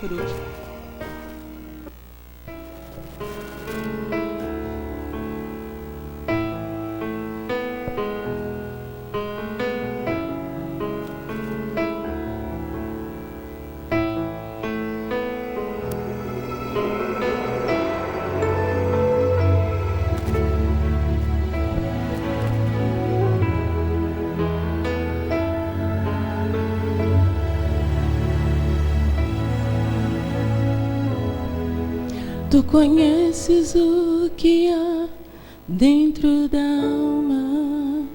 por último. Tu conheces o que há dentro da alma.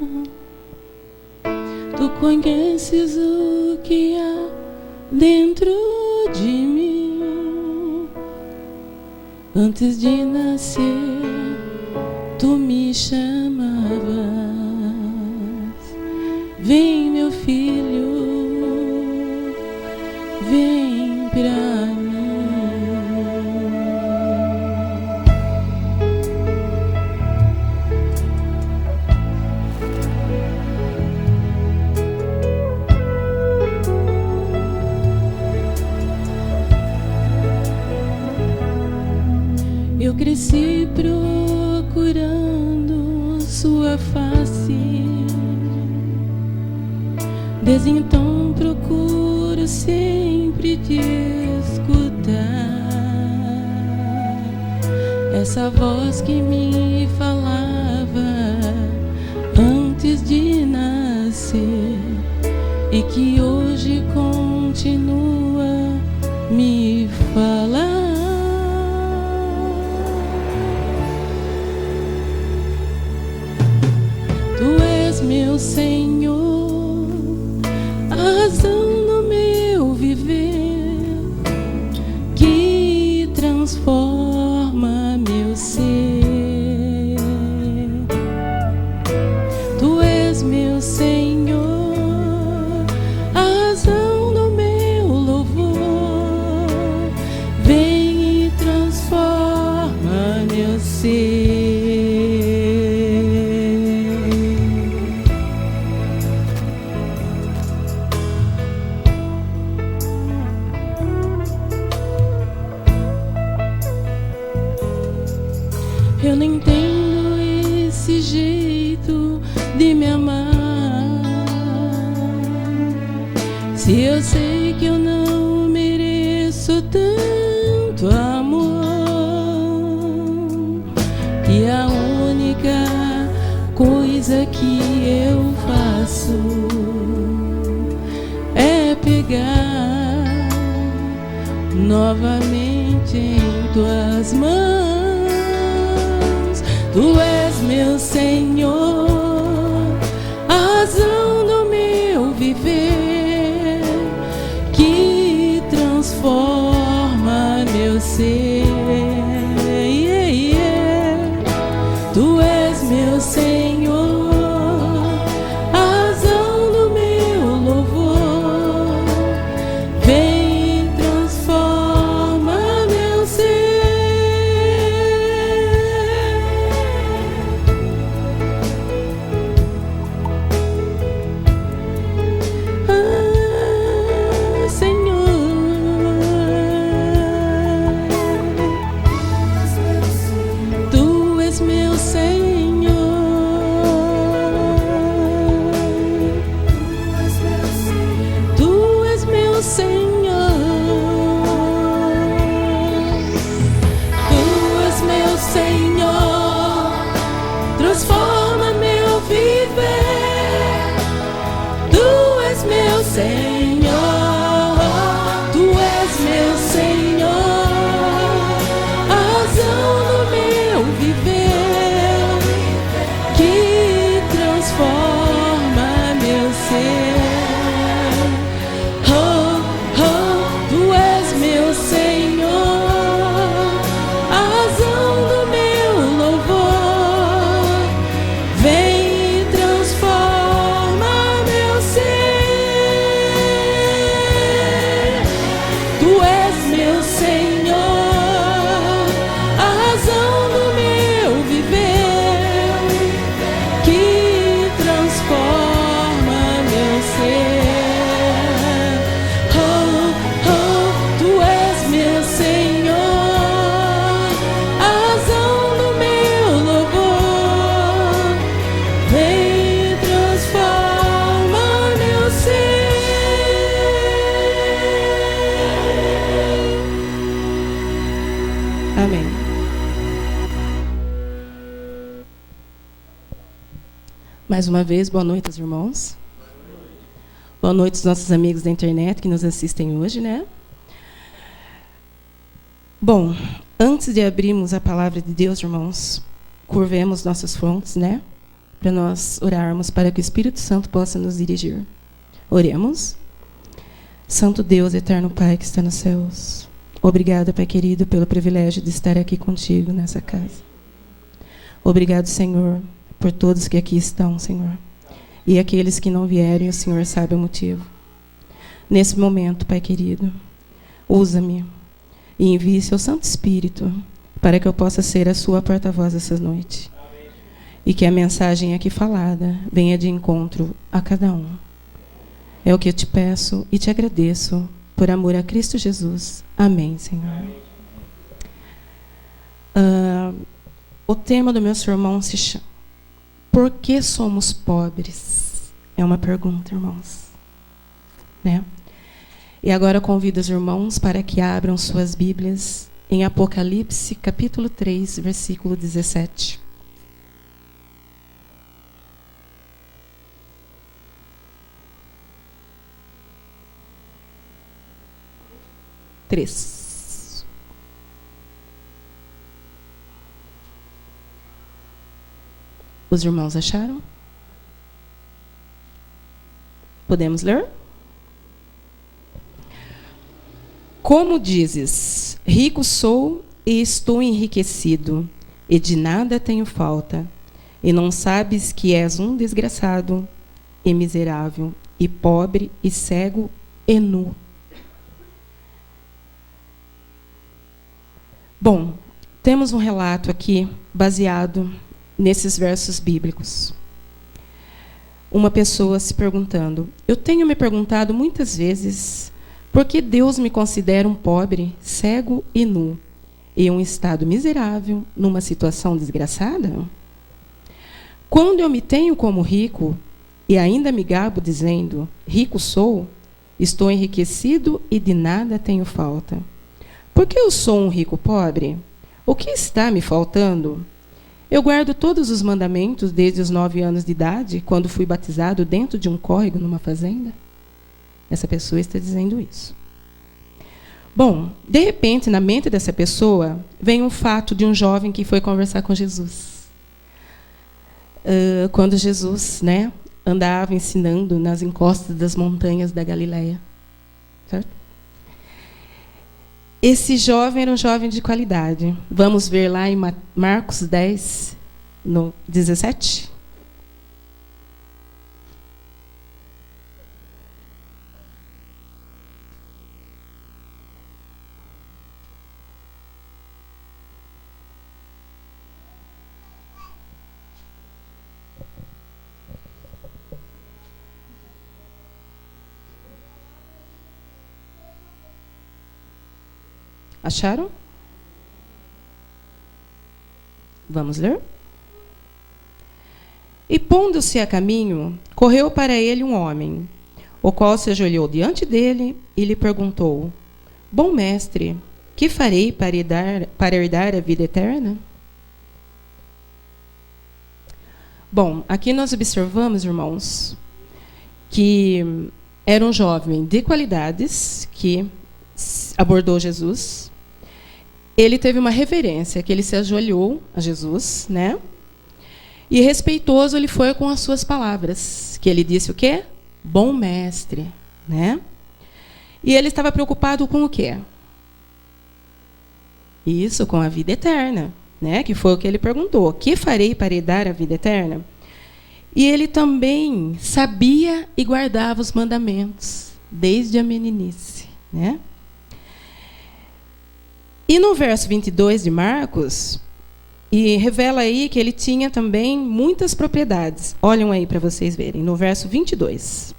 Tu conheces o que há dentro de mim. Antes de nascer, tu me chamavas. Vem, meu filho, vem pra mim. Eu cresci procurando sua face, desde então procuro sempre te escutar. Essa voz que me falava antes de nascer e que hoje continua me falar. Meu Senhor, a razão do meu viver, que transforma meu ser. Tu és meu Senhor, a razão do meu louvor, vem e transforma meu ser. Eu não entendo esse jeito de me amar. Se eu sei que eu não mereço tanto amor, e a única coisa que eu faço é pegar novamente em tuas mãos. Tu és meu Senhor, a razão do meu viver, que transforma meu ser. Tu és meu Senhor, a razão do meu louvor, vem e transforma meu ser. Mais uma vez, boa noite aos irmãos. Boa noite aos nossos amigos da internet que nos assistem hoje, né? Bom, antes de abrirmos a palavra de Deus, irmãos, curvemos nossas frontes, né? Para nós orarmos, para que o Espírito Santo possa nos dirigir. Oremos. Santo Deus, eterno Pai que está nos céus, obrigado, Pai querido, pelo privilégio de estar aqui contigo nessa casa. Obrigado, Senhor, por todos que aqui estão, Senhor. E aqueles que não vierem, o Senhor sabe o motivo. Nesse momento, Pai querido, usa-me e envie seu Santo Espírito para que eu possa ser a sua porta-voz essa noite. E que a mensagem aqui falada venha de encontro a cada um. É o que eu te peço e te agradeço por amor a Cristo Jesus. Amém, Senhor. O tema do meu sermão se chama Por que somos pobres? É uma pergunta, irmãos. Né? E agora eu convido os irmãos para que abram suas Bíblias em Apocalipse, capítulo 3, versículo 17. Os irmãos acharam? Podemos ler? Como dizes, rico sou e estou enriquecido, e de nada tenho falta, e não sabes que és um desgraçado, e miserável, e pobre, e cego, e nu. Bom, temos um relato aqui baseado nesses versos bíblicos. Uma pessoa se perguntando: eu tenho me perguntado muitas vezes por que Deus me considera um pobre, cego e nu, em um estado miserável, numa situação desgraçada? Quando eu me tenho como rico e ainda me gabo dizendo: rico sou, estou enriquecido e de nada tenho falta. Por que eu sou um rico pobre? O que está me faltando? Eu guardo todos os mandamentos desde os 9 anos de idade, quando fui batizado dentro de um córrego numa fazenda. Essa pessoa está dizendo isso. Bom, de repente, na mente dessa pessoa, vem um fato de um jovem que foi conversar com Jesus. Quando Jesus, né, andava ensinando nas encostas das montanhas da Galileia. Certo? Esse jovem era um jovem de qualidade. Vamos ver lá em Marcos 10, no 17. Acharam? Vamos ler? E pondo-se a caminho, correu para ele um homem, o qual se ajoelhou diante dele e lhe perguntou: Bom mestre, que farei para herdar a vida eterna? Bom, aqui nós observamos, irmãos, que era um jovem de qualidades que abordou Jesus. Ele teve uma reverência, que ele se ajoelhou a Jesus, né? E respeitoso ele foi com as suas palavras, que ele disse o quê? Bom mestre, né? E ele estava preocupado com o quê? Isso, com a vida eterna, né? Que foi o que ele perguntou: o que farei para herdar a vida eterna? E ele também sabia e guardava os mandamentos, desde a meninice, né? E no verso 22 de Marcos, e revela aí que ele tinha também muitas propriedades. Olhem aí para vocês verem, no verso 22.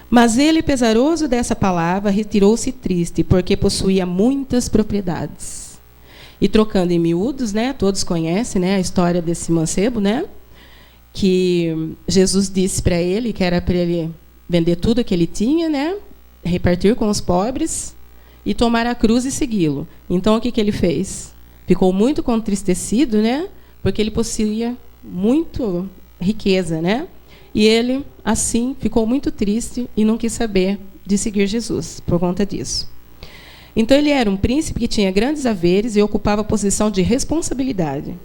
Mas ele, pesaroso dessa palavra, retirou-se triste, porque possuía muitas propriedades. E trocando em miúdos, né, todos conhecem, né, a história desse mancebo, né, que Jesus disse para ele que era para ele vender tudo que ele tinha, né, repartir com os pobres e tomar a cruz e segui-lo. Então, o que ele fez? Ficou muito contristecido, né, porque ele possuía muito riqueza, né? E ele, assim, ficou muito triste e não quis saber de seguir Jesus por conta disso. Então, ele era um príncipe que tinha grandes haveres e ocupava posição de responsabilidade.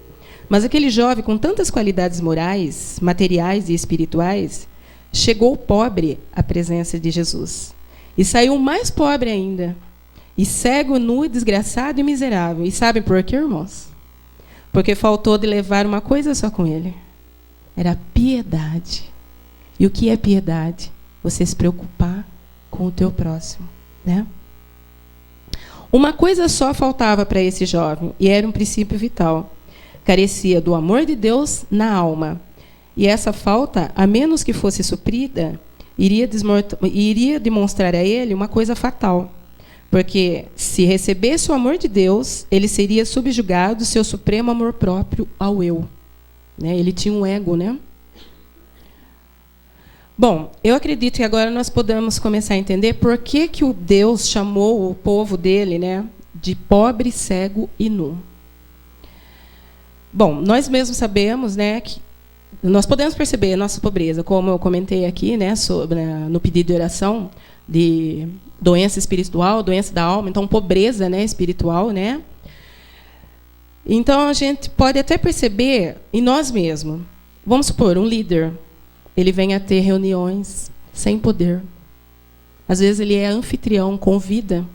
Mas aquele jovem, com tantas qualidades morais, materiais e espirituais, chegou pobre à presença de Jesus. E saiu mais pobre ainda. E cego, nu, desgraçado e miserável. E sabem por quê, irmãos? Porque faltou de levar uma coisa só com ele. Era piedade. E o que é piedade? Você se preocupar com o teu próximo, né? Uma coisa só faltava para esse jovem, e era um princípio vital. Carecia do amor de Deus na alma. E essa falta, a menos que fosse suprida, iria demonstrar a ele uma coisa fatal. Porque, se recebesse o amor de Deus, ele seria subjugado seu supremo amor próprio ao eu. Né? Ele tinha um ego, né? Bom, eu acredito que agora nós podemos começar a entender por que o Deus chamou o povo dele, né, de pobre, cego e nu. Bom, nós mesmos sabemos, né, que nós podemos perceber a nossa pobreza, como eu comentei aqui, né, no pedido de oração, de doença espiritual, doença da alma, então pobreza, né, espiritual, né? Então a gente pode até perceber em nós mesmos. Vamos supor, um líder, ele vem a ter reuniões sem poder. Às vezes ele é anfitrião, convida,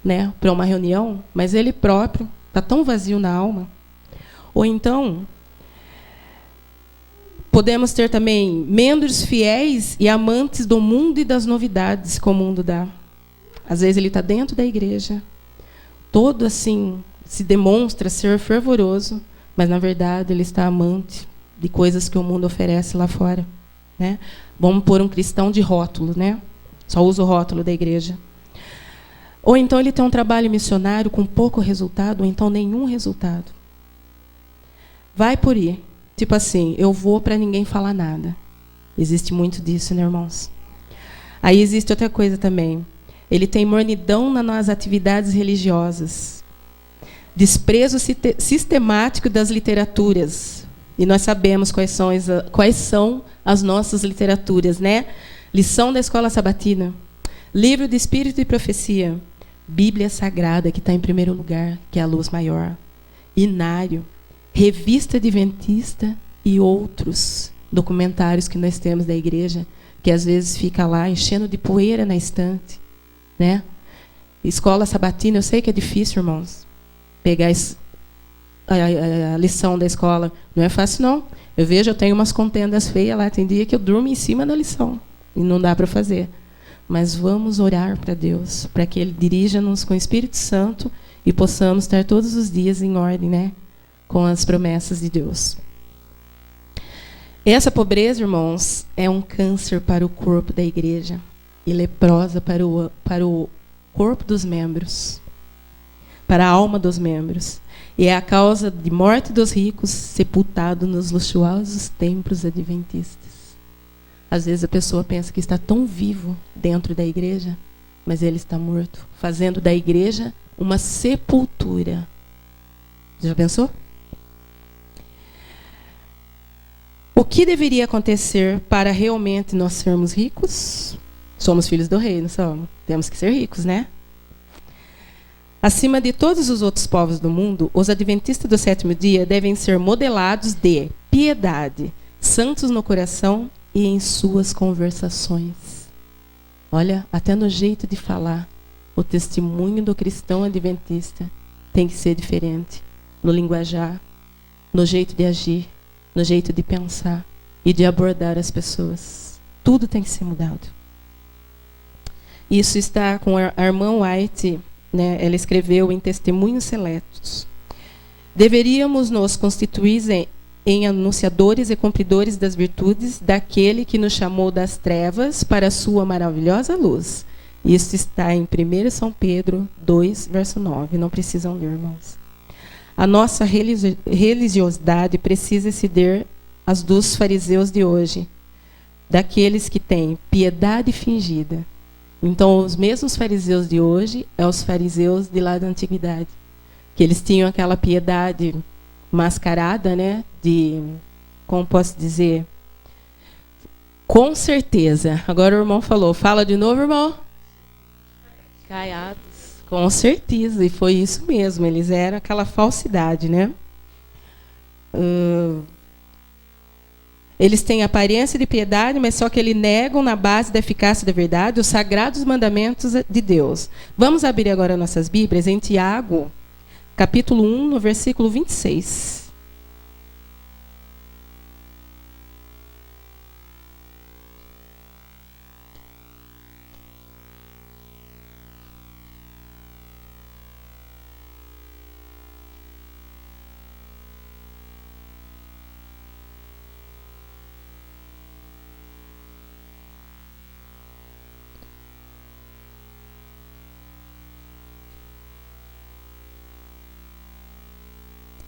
né, para uma reunião, mas ele próprio está tão vazio na alma. Ou então, podemos ter também membros fiéis e amantes do mundo e das novidades que o mundo dá. Às vezes ele está dentro da igreja, todo assim, se demonstra ser fervoroso, mas, na verdade, ele está amante de coisas que o mundo oferece lá fora. Né? Vamos pôr um cristão de rótulo, né? Só usa o rótulo da igreja. Ou então ele tem um trabalho missionário com pouco resultado, ou então nenhum resultado. Vai por aí. Tipo assim, eu vou para ninguém falar nada. Existe muito disso, né, irmãos? Aí existe outra coisa também. Ele tem mornidão nas atividades religiosas. Desprezo sistemático das literaturas. E nós sabemos quais são as nossas literaturas, né? Lição da Escola Sabatina, Livro de Espírito e Profecia, Bíblia Sagrada, que está em primeiro lugar, que é a luz maior, Inário, Revista Adventista e outros documentários que nós temos da igreja, que às vezes fica lá enchendo de poeira na estante, né? Escola Sabatina, eu sei que é difícil, irmãos, pegar a lição da escola. Não é fácil, não. Eu vejo, eu tenho umas contendas feias lá, tem dia que eu durmo em cima da lição, e não dá para fazer. Mas vamos orar para Deus, para que Ele dirija-nos com o Espírito Santo e possamos estar todos os dias em ordem, né, com as promessas de Deus. Essa pobreza, irmãos, é um câncer para o corpo da igreja e leprosa para o corpo dos membros, para a alma dos membros. E é a causa de morte dos ricos sepultados nos luxuosos templos adventistas. Às vezes a pessoa pensa que está tão vivo dentro da igreja, mas ele está morto, fazendo da igreja uma sepultura. Já pensou? O que deveria acontecer para realmente nós sermos ricos? Somos filhos do rei, não somos? Temos que ser ricos, né? Acima de todos os outros povos do mundo, os adventistas do sétimo dia devem ser modelados de piedade, santos no coração e em suas conversações. Olha, até no jeito de falar, o testemunho do cristão adventista tem que ser diferente. No linguajar, no jeito de agir, no jeito de pensar e de abordar as pessoas. Tudo tem que ser mudado. Isso está com a irmã White, né? Ela escreveu em Testemunhos Seletos. Deveríamos nos constituir em anunciadores e cumpridores das virtudes daquele que nos chamou das trevas para a sua maravilhosa luz. Isso está em 1 São Pedro 2, verso 9. Não precisam ler, irmãos. A nossa religiosidade precisa exceder as dos fariseus de hoje, daqueles que têm piedade fingida. Então, os mesmos fariseus de hoje são os fariseus de lá da antiguidade, que eles tinham aquela piedade, mascarada, né? Como posso dizer? Com certeza. Agora o irmão falou. Fala de novo, irmão. Caiados. Com certeza. E foi isso mesmo. Eles eram aquela falsidade, né? Eles têm aparência de piedade, mas só que eles negam na base da eficácia da verdade os sagrados mandamentos de Deus. Vamos abrir agora nossas Bíblias em Tiago, capítulo 1, no versículo 26.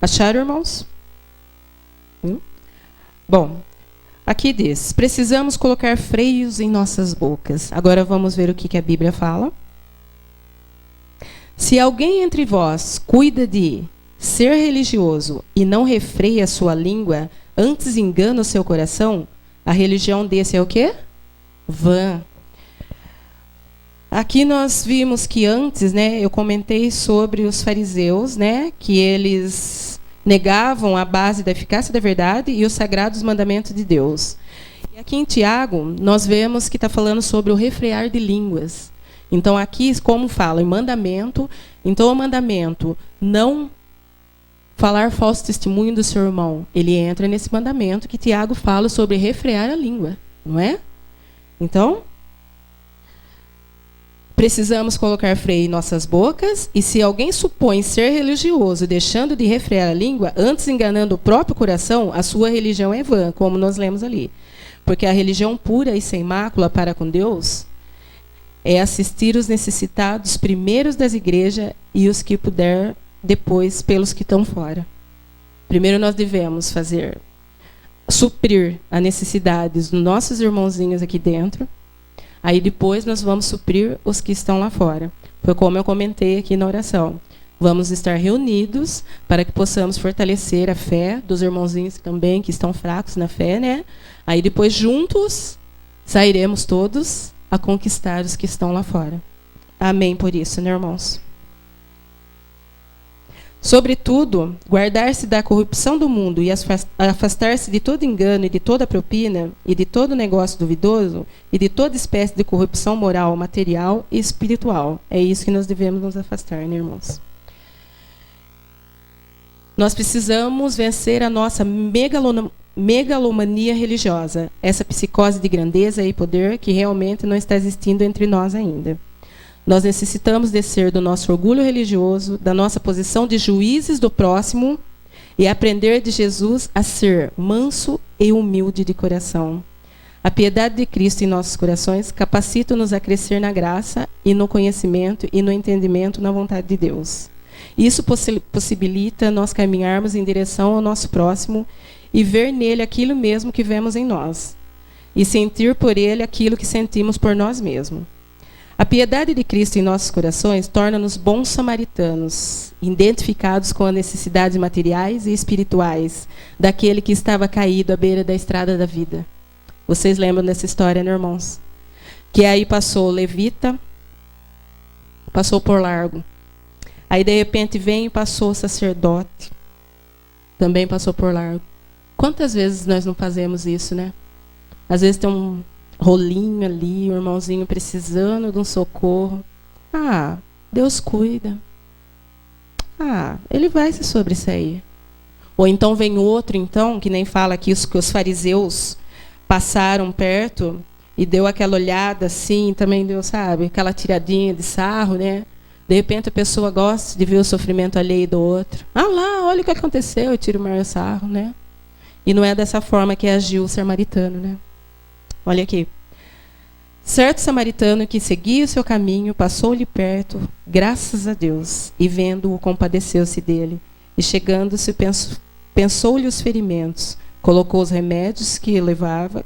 Acharam, irmãos? Bom, aqui diz: precisamos colocar freios em nossas bocas. Agora vamos ver o que a Bíblia fala. Se alguém entre vós cuida de ser religioso e não refreia a sua língua, antes engana o seu coração, a religião desse é o quê? Vã. Aqui nós vimos que antes, né, eu comentei sobre os fariseus, né, que eles negavam a base da eficácia da verdade e os sagrados mandamentos de Deus. E aqui em Tiago, nós vemos que está falando sobre o refrear de línguas. Então, aqui, como fala em mandamento, então o mandamento, não falar falso testemunho do seu irmão, ele entra nesse mandamento que Tiago fala sobre refrear a língua, não é? Então, precisamos colocar freio em nossas bocas, e se alguém supõe ser religioso, deixando de refrear a língua, antes enganando o próprio coração, a sua religião é vã, como nós lemos ali. Porque a religião pura e sem mácula para com Deus é assistir os necessitados primeiros das igrejas e os que puder depois pelos que estão fora. Primeiro nós devemos suprir as necessidades dos nossos irmãozinhos aqui dentro. Aí depois nós vamos suprir os que estão lá fora. Foi como eu comentei aqui na oração. Vamos estar reunidos para que possamos fortalecer a fé dos irmãozinhos também que estão fracos na fé, né? Aí depois juntos sairemos todos a conquistar os que estão lá fora. Amém por isso, né, irmãos? Sobretudo, guardar-se da corrupção do mundo e afastar-se de todo engano e de toda propina e de todo negócio duvidoso e de toda espécie de corrupção moral, material e espiritual. É isso que nós devemos nos afastar, né, irmãos? Nós precisamos vencer a nossa megalomania religiosa, essa psicose de grandeza e poder que realmente não está existindo entre nós ainda. Nós necessitamos descer do nosso orgulho religioso, da nossa posição de juízes do próximo e aprender de Jesus a ser manso e humilde de coração. A piedade de Cristo em nossos corações capacita-nos a crescer na graça e no conhecimento e no entendimento na vontade de Deus. Isso possibilita nós caminharmos em direção ao nosso próximo e ver nele aquilo mesmo que vemos em nós, e sentir por ele aquilo que sentimos por nós mesmos. A piedade de Cristo em nossos corações torna-nos bons samaritanos, identificados com as necessidades materiais e espirituais daquele que estava caído à beira da estrada da vida. Vocês lembram dessa história, né, irmãos? Que aí passou o levita, passou por largo. Aí, de repente, vem e passou o sacerdote, também passou por largo. Quantas vezes nós não fazemos isso, né? Às vezes tem um rolinho ali, um irmãozinho precisando de um socorro. Ah, Deus cuida. Ah, ele vai se sobressair. Ou então vem outro, então, que nem fala aqui que os fariseus passaram perto e deu aquela olhada assim, também deu, sabe, aquela tiradinha de sarro, né? De repente a pessoa gosta de ver o sofrimento alheio do outro. Ah lá, olha o que aconteceu, eu tiro o maior sarro, né? E não é dessa forma que agiu o samaritano, né? Olha aqui. Certo samaritano que seguia o seu caminho, passou-lhe perto, graças a Deus, e vendo-o, compadeceu-se dele. E chegando-se, pensou-lhe os ferimentos, colocou os remédios que levava,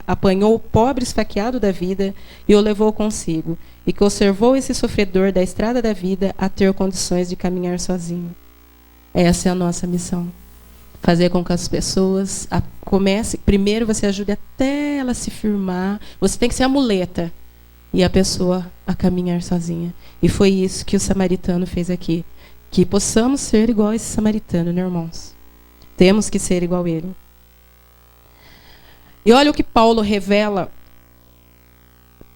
apanhou o pobre esfaqueado da vida e o levou consigo, e conservou esse sofredor da estrada da vida a ter condições de caminhar sozinho. Essa é a nossa missão. Fazer com que as pessoas comecem. Primeiro você ajude até ela se firmar. Você tem que ser a muleta. E a pessoa a caminhar sozinha. E foi isso que o samaritano fez aqui. Que possamos ser igual a esse samaritano, né, irmãos? Temos que ser igual a ele. E olha o que Paulo revela.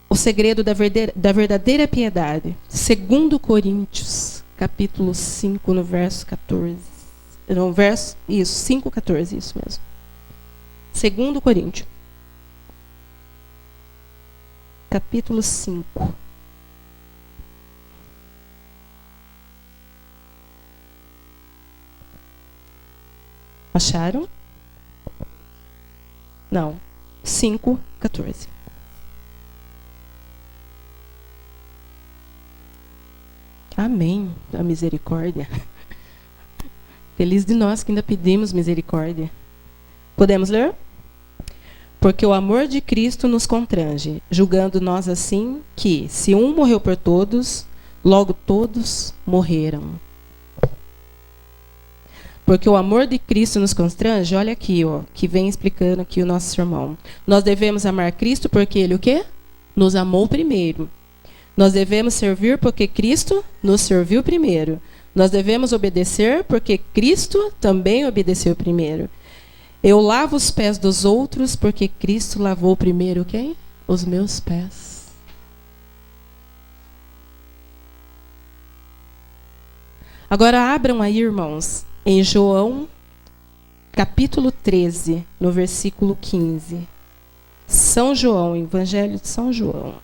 O segredo da verdadeira piedade. 2 Coríntios, capítulo 5, no verso 14. No verso, isso, 5:14, isso mesmo. 2 Coríntios. Capítulo 5. Acharam? Não. 5:14. Amém. A misericórdia. Feliz de nós que ainda pedimos misericórdia. Podemos ler? Porque o amor de Cristo nos constrange, julgando nós assim que, se um morreu por todos, logo todos morreram. Porque o amor de Cristo nos constrange, olha aqui, ó, que vem explicando aqui o nosso sermão. Nós devemos amar Cristo porque Ele o quê? Nos amou primeiro. Nós devemos servir porque Cristo nos serviu primeiro. Nós devemos obedecer porque Cristo também obedeceu primeiro. Eu lavo os pés dos outros porque Cristo lavou primeiro quem? Os meus pés. Agora abram aí, irmãos, em João, capítulo 13, no versículo 15. São João, Evangelho de São João.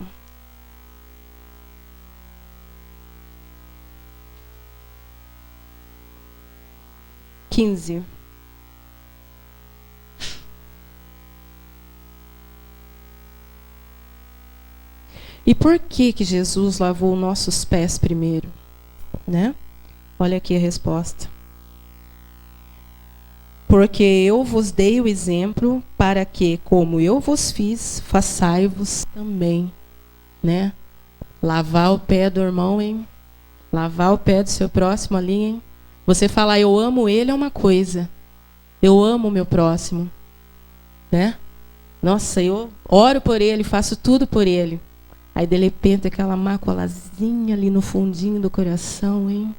E por que Jesus lavou nossos pés primeiro? Né? Olha aqui a resposta. Porque eu vos dei o exemplo para que, como eu vos fiz, façai-vos também. Né? Lavar o pé do irmão, hein? Lavar o pé do seu próximo ali, hein? Você falar, eu amo ele é uma coisa. Eu amo o meu próximo. Né? Nossa, eu oro por ele, faço tudo por ele. Aí, de repente, aquela maculazinha ali no fundinho do coração, hein?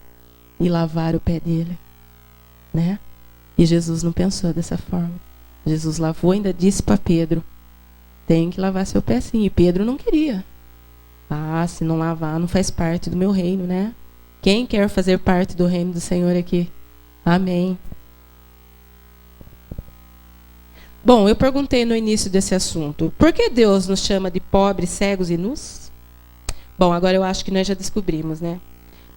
E lavar o pé dele. Né? E Jesus não pensou dessa forma. Jesus lavou e ainda disse para Pedro, tem que lavar seu pé sim. E Pedro não queria. Ah, se não lavar, não faz parte do meu reino, né? Quem quer fazer parte do reino do Senhor aqui? Amém. Bom, eu perguntei no início desse assunto, por que Deus nos chama de pobres, cegos e nus? Bom, agora eu acho que nós já descobrimos, né?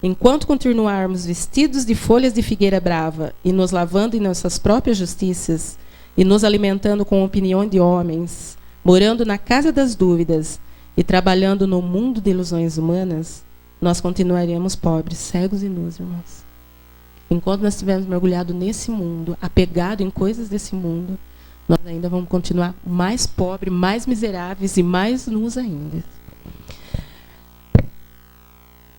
Enquanto continuarmos vestidos de folhas de figueira brava e nos lavando em nossas próprias justiças e nos alimentando com opinião de homens, morando na casa das dúvidas e trabalhando no mundo de ilusões humanas, nós continuaremos pobres, cegos e nus, irmãos. Enquanto nós estivermos mergulhados nesse mundo, apegado em coisas desse mundo, nós ainda vamos continuar mais pobres, mais miseráveis e mais nus ainda.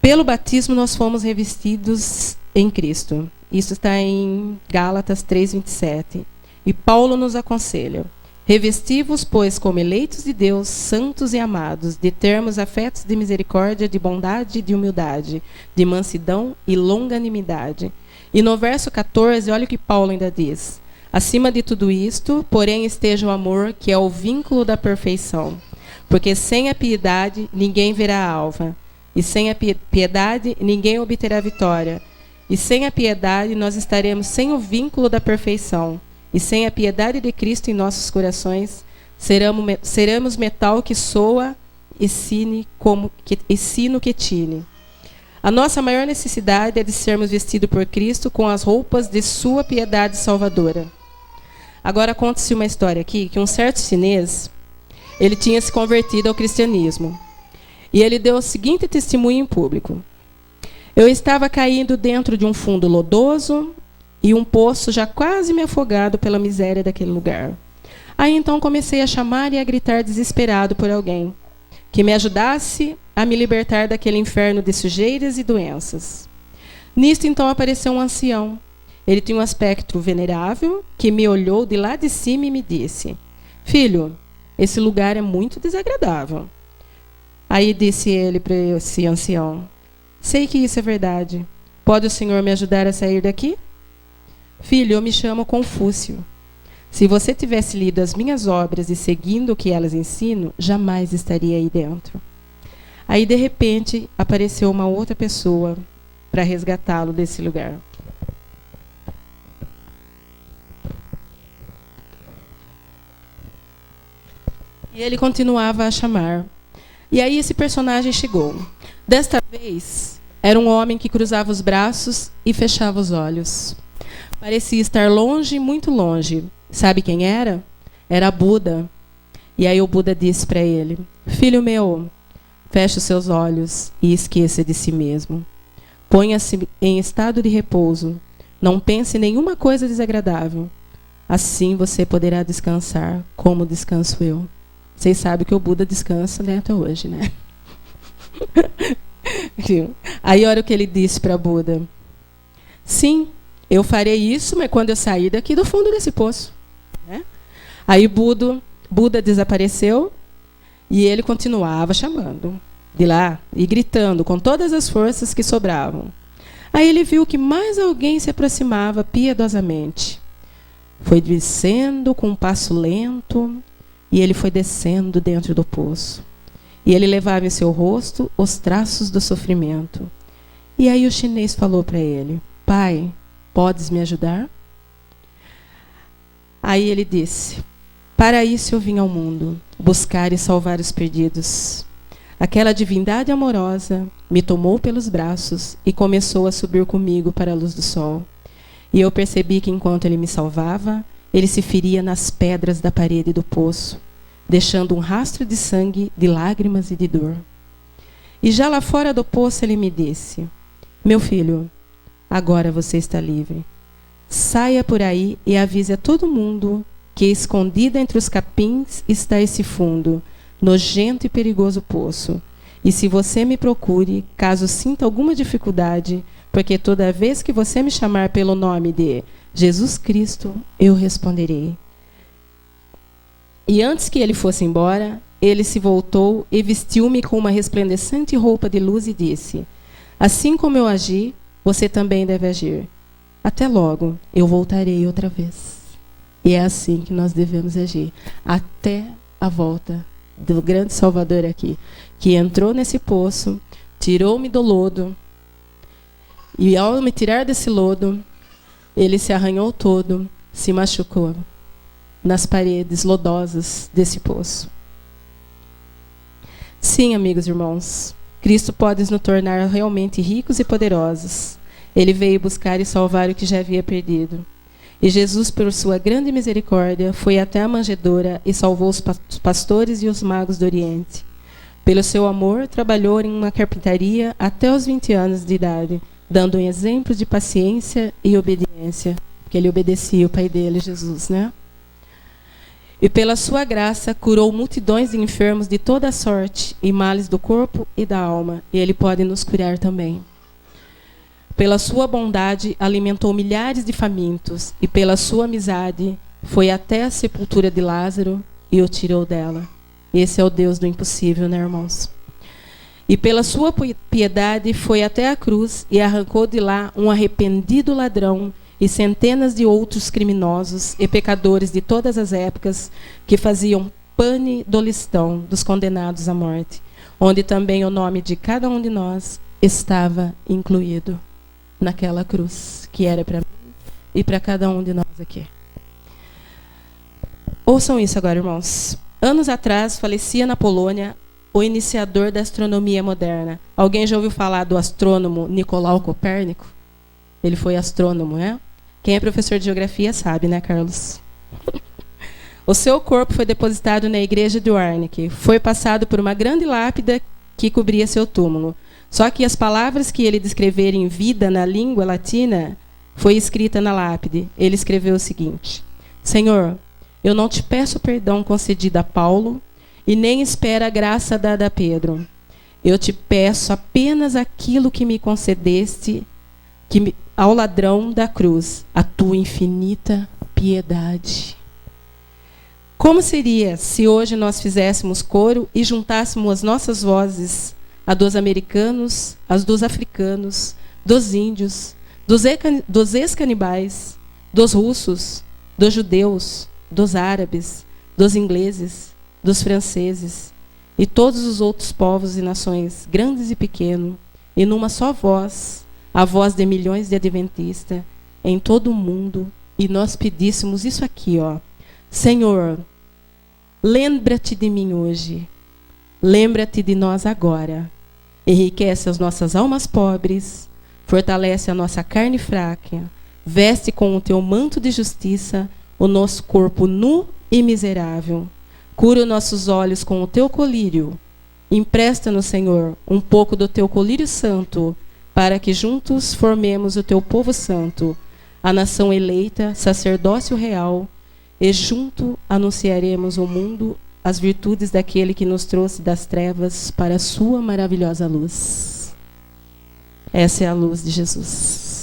Pelo batismo nós fomos revestidos em Cristo. Isso está em Gálatas 3:27. E Paulo nos aconselha: revesti-vos, pois, como eleitos de Deus, santos e amados, de termos afetos de misericórdia, de bondade e de humildade, de mansidão e longanimidade. E no verso 14, olha o que Paulo ainda diz: acima de tudo isto, porém, esteja o amor, que é o vínculo da perfeição. Porque sem a piedade ninguém verá a alva, e sem a piedade ninguém obterá vitória. E sem a piedade nós estaremos sem o vínculo da perfeição. E sem a piedade de Cristo em nossos corações, seremos metal que soa e sino que tine. A nossa maior necessidade é de sermos vestidos por Cristo com as roupas de sua piedade salvadora. Agora conta-se uma história aqui, que um certo chinês, ele tinha se convertido ao cristianismo. E ele deu o seguinte testemunho em público: eu estava caindo dentro de um fundo lodoso e um poço já quase me afogado pela miséria daquele lugar. Aí então comecei a chamar e a gritar desesperado por alguém que me ajudasse a me libertar daquele inferno de sujeiras e doenças. Nisto então apareceu um ancião Ele tinha um aspecto venerável, que me olhou de lá de cima e me disse: Filho, esse lugar é muito desagradável. Aí disse ele para esse ancião: Sei que isso é verdade. Pode o senhor me ajudar a sair daqui? Filho, eu me chamo Confúcio. Se você tivesse lido as minhas obras e seguindo o que elas ensinam, jamais estaria aí dentro. Aí, de repente, apareceu uma outra pessoa para resgatá-lo desse lugar. E ele continuava a chamar. E aí esse personagem chegou. Desta vez, era um homem que cruzava os braços e fechava os olhos. Parecia estar longe, muito longe. Sabe quem era? Era Buda. E aí o Buda disse para ele: Filho meu, feche os seus olhos e esqueça de si mesmo. Ponha-se em estado de repouso. Não pense em nenhuma coisa desagradável. Assim você poderá descansar como descanso eu. Vocês sabem que o Buda descansa, né, até hoje, né? Aí olha o que ele disse para Buda: Sim, eu farei isso, mas quando eu sair daqui do fundo desse poço. Né? Aí Buda desapareceu e ele continuava chamando de lá e gritando com todas as forças que sobravam. Aí ele viu que mais alguém se aproximava piedosamente. Foi descendo com um passo lento e ele foi descendo dentro do poço. E ele levava em seu rosto os traços do sofrimento. E aí o chinês falou para ele: Pai, podes me ajudar? Aí ele disse: Para isso eu vim ao mundo, buscar e salvar os perdidos. Aquela divindade amorosa me tomou pelos braços e começou a subir comigo para a luz do sol. E eu percebi que enquanto ele me salvava, ele se feria nas pedras da parede do poço, deixando um rastro de sangue, de lágrimas e de dor. E já lá fora do poço ele me disse: Meu filho, agora você está livre. Saia por aí e avise a todo mundo que escondido entre os capins está esse fundo, nojento e perigoso poço. E se você me procure, caso sinta alguma dificuldade, porque toda vez que você me chamar pelo nome de Jesus Cristo, eu responderei. E antes que ele fosse embora, ele se voltou e vestiu-me com uma resplandecente roupa de luz e disse: Assim como eu agi, você também deve agir. Até logo, eu voltarei outra vez. E é assim que nós devemos agir, até a volta do grande Salvador aqui, que entrou nesse poço, tirou-me do lodo, e ao me tirar desse lodo, ele se arranhou todo, se machucou nas paredes lodosas desse poço. Sim, amigos e irmãos, Cristo pode nos tornar realmente ricos e poderosos. Ele veio buscar e salvar o que já havia perdido. E Jesus, por sua grande misericórdia, foi até a manjedoura e salvou os pastores e os magos do Oriente. Pelo seu amor, trabalhou em uma carpintaria até os 20 anos de idade, dando um exemplo de paciência e obediência, porque ele obedecia o pai dele, Jesus, né? E pela sua graça, curou multidões de enfermos de toda sorte e males do corpo e da alma, e ele pode nos curar também. Pela sua bondade, alimentou milhares de famintos, e pela sua amizade, foi até a sepultura de Lázaro e o tirou dela. Esse é o Deus do impossível, né, irmãos? E pela sua piedade, foi até a cruz e arrancou de lá um arrependido ladrão e centenas de outros criminosos e pecadores de todas as épocas que faziam pane do listão dos condenados à morte, onde também o nome de cada um de nós estava incluído naquela cruz, que era para mim e para cada um de nós aqui. Ouçam isso agora, irmãos. Anos atrás, falecia na Polônia o iniciador da astronomia moderna. Alguém já ouviu falar do astrônomo Nicolau Copérnico? Ele foi astrônomo, né? Quem é professor de geografia sabe, né, Carlos? O seu corpo foi depositado na igreja de Warnke. Foi passado por uma grande lápide que cobria seu túmulo. Só que as palavras que ele descrevera em vida na língua latina foi escrita na lápide. Ele escreveu o seguinte: Senhor, eu não te peço perdão concedido a Paulo e nem espero a graça dada a Pedro. Eu te peço apenas aquilo que me concedeste, ao ladrão da cruz a tua infinita piedade. Como seria se hoje nós fizéssemos coro e juntássemos as nossas vozes, a dos americanos, as dos africanos, dos índios, dos ex-canibais, dos russos, dos judeus, dos árabes, dos ingleses, dos franceses e todos os outros povos e nações, grandes e pequenos, e numa só voz, a voz de milhões de adventistas em todo o mundo, e nós pedíssemos isso aqui, ó: Senhor, lembra-te de mim hoje, lembra-te de nós agora, enriquece as nossas almas pobres, fortalece a nossa carne fraca, veste com o teu manto de justiça o nosso corpo nu e miserável, cura os nossos olhos com o teu colírio, empresta-nos, Senhor, um pouco do teu colírio santo, para que juntos formemos o teu povo santo, a nação eleita, sacerdócio real, e junto anunciaremos ao mundo as virtudes daquele que nos trouxe das trevas para a sua maravilhosa luz. Essa é a luz de Jesus.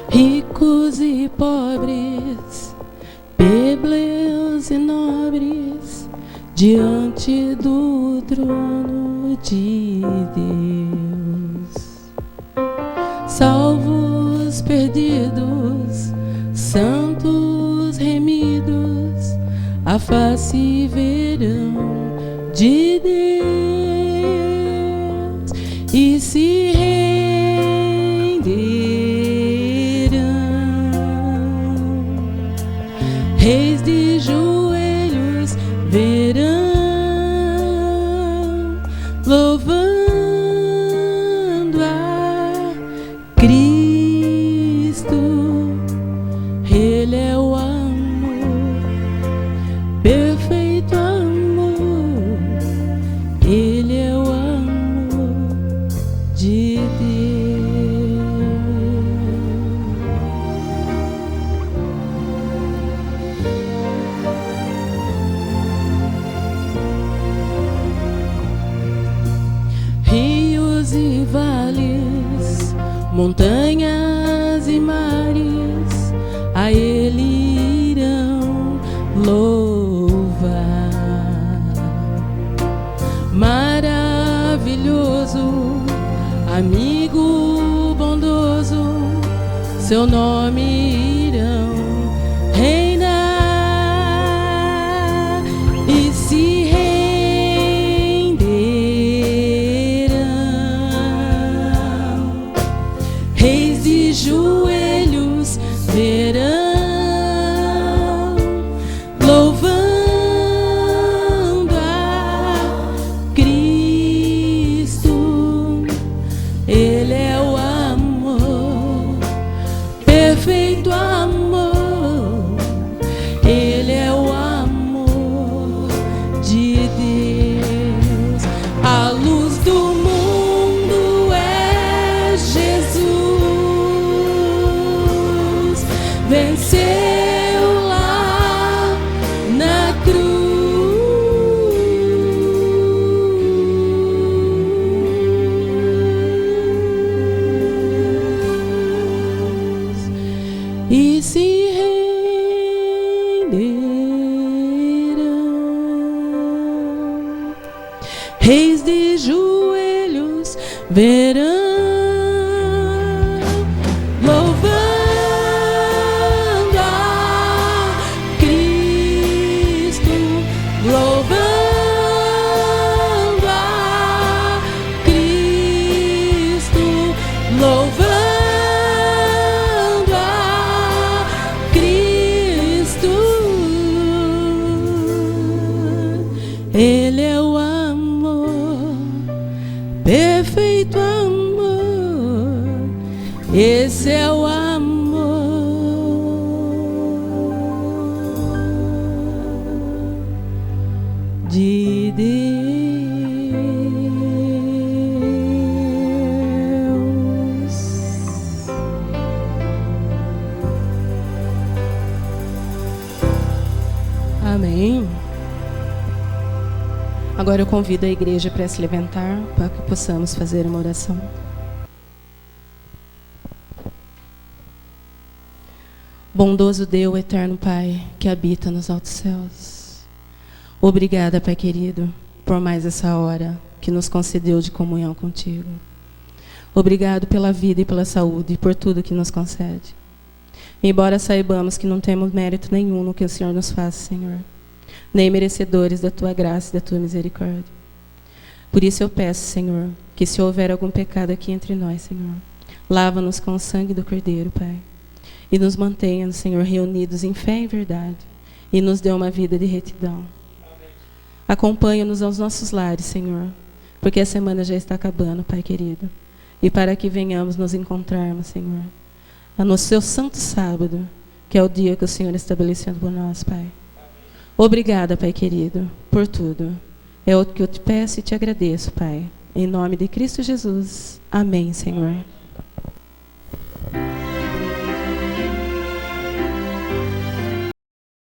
Ricos e pobres, plebeus e nobres, diante do trono de Deus, salvos, perdidos, santos, remidos, a face verão de Deus e se reis de joelhos verão, louvando a Cristo. Ele é o amor, perfeito amor. Ele é o amor de Deus. E vales, montanhas e mares, a Ele irão louvar. Maravilhoso, amigo bondoso, seu nome irão reinar e se joelhos verão, louvando a Cristo. Ele é o amor, perfeito amor. Ele é o amor de Deus. A luz do mundo é Jesus. Venceu lá na cruz e se renderão. Reis de joelhos verão, louvando a Cristo, louvando a Cristo. Ele é o amor, perfeito amor. Esse é o amor de Deus. Agora eu convido a igreja para se levantar, para que possamos fazer uma oração. Bondoso Deus, eterno Pai, que habita nos altos céus. Obrigada, Pai querido, por mais essa hora que nos concedeu de comunhão contigo. Obrigado pela vida e pela saúde e por tudo que nos concede. Embora saibamos que não temos mérito nenhum no que o Senhor nos faz, Senhor, nem merecedores da Tua graça e da Tua misericórdia. Por isso eu peço, Senhor, que se houver algum pecado aqui entre nós, Senhor, lava-nos com o sangue do Cordeiro, Pai, e nos mantenha, Senhor, reunidos em fé e verdade, e nos dê uma vida de retidão. Acompanha-nos aos nossos lares, Senhor, porque a semana já está acabando, Pai querido, e para que venhamos nos encontrarmos, Senhor, no seu santo sábado, que é o dia que o Senhor estabeleceu por nós, Pai. Obrigada, Pai querido, por tudo. É o que eu te peço e te agradeço, Pai. Em nome de Cristo Jesus. Amém, Senhor.